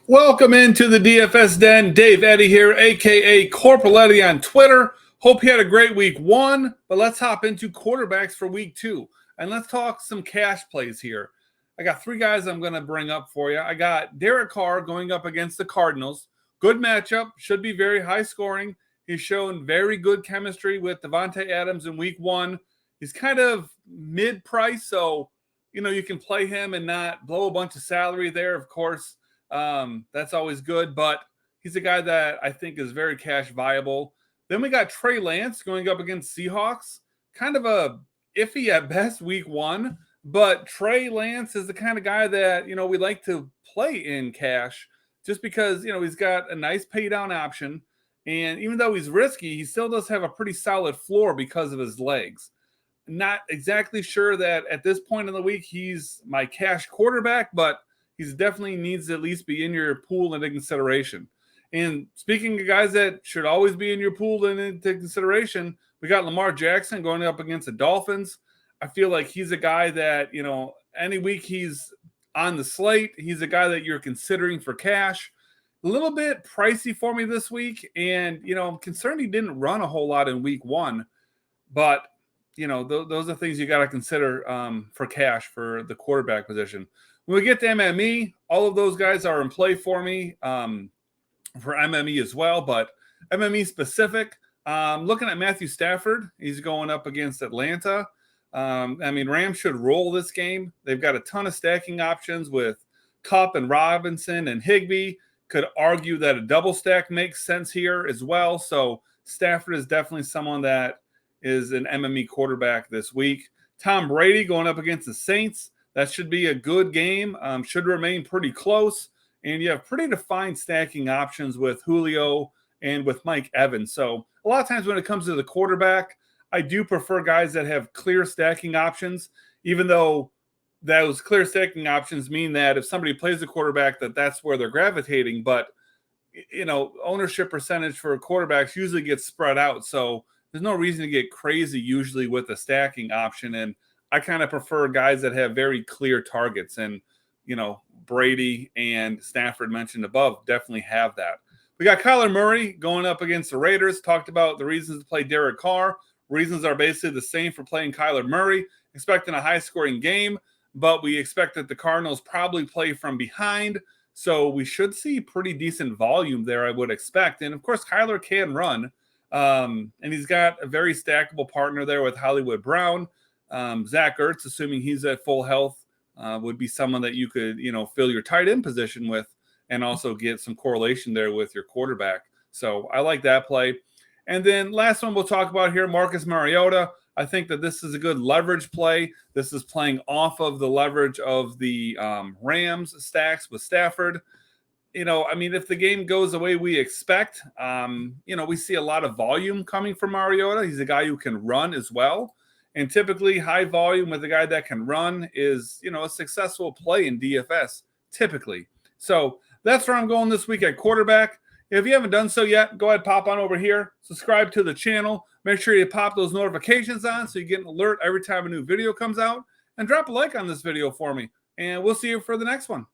Welcome into the DFS Den. Dave Eddy here, aka Corporal Eddy on Twitter. Hope you had a great week one, but let's hop into quarterbacks for week two. And let's talk some cash plays here. I got three guys I'm going to bring up for you. I got Derek Carr going up against the Cardinals. Good matchup, should be very high scoring. He's shown very good chemistry with Devontae Adams in week one. He's kind of mid-price, so you can play him and not blow a bunch of salary there, of course. That's always good, but he's a guy that I think is very cash viable. Then we got Trey Lance going up against Seahawks. Kind of a iffy at best week one, but Trey Lance is the kind of guy that, we like to play in cash just because, he's got a nice pay down option. And even though he's risky, he still does have a pretty solid floor because of his legs. Not exactly sure that at this point in the week, he's my cash quarterback, but he definitely needs to at least be in your pool and in consideration. And speaking of guys that should always be in your pool and into consideration, we got Lamar Jackson going up against the Dolphins. I feel like he's a guy that, any week he's on the slate, he's a guy that you're considering for cash. A little bit pricey for me this week. And, I'm concerned he didn't run a whole lot in week one. But, those are things you got to consider for cash for the quarterback position. When we get to MME, all of those guys are in play for me for MME as well, but MME specific, looking at Matthew Stafford, he's going up against Atlanta. Rams should roll this game. They've got a ton of stacking options with Kupp and Robinson and Higbee. Could argue that a double stack makes sense here as well. So Stafford is definitely someone that is an MME quarterback this week. Tom Brady going up against the Saints. That should be a good game. Should remain pretty close. And you have pretty defined stacking options with Julio and with Mike Evans. So a lot of times when it comes to the quarterback, I do prefer guys that have clear stacking options, even though those clear stacking options mean that if somebody plays the quarterback, that's where they're gravitating. But, ownership percentage for quarterbacks usually gets spread out. So there's no reason to get crazy usually with a stacking option. And I kind of prefer guys that have very clear targets. And, Brady and Stafford mentioned above definitely have that. We got Kyler Murray going up against the Raiders. Talked about the reasons to play Derek Carr. Reasons are basically the same for playing Kyler Murray. Expecting a high-scoring game, but we expect that the Cardinals probably play from behind. So we should see pretty decent volume there, I would expect. And, of course, Kyler can run. And he's got a very stackable partner there with Hollywood Brown. Zach Ertz, assuming he's at full health, would be someone that you could, fill your tight end position with and also get some correlation there with your quarterback. So I like that play. And then last one we'll talk about here, Marcus Mariota. I think that this is a good leverage play. This is playing off of the leverage of the Rams stacks with Stafford. If the game goes the way we expect, we see a lot of volume coming from Mariota. He's a guy who can run as well. And typically high volume with a guy that can run is, a successful play in DFS, typically. So that's where I'm going this week at quarterback. If you haven't done so yet, go ahead, pop on over here, subscribe to the channel. Make sure you pop those notifications on so you get an alert every time a new video comes out. And drop a like on this video for me. And we'll see you for the next one.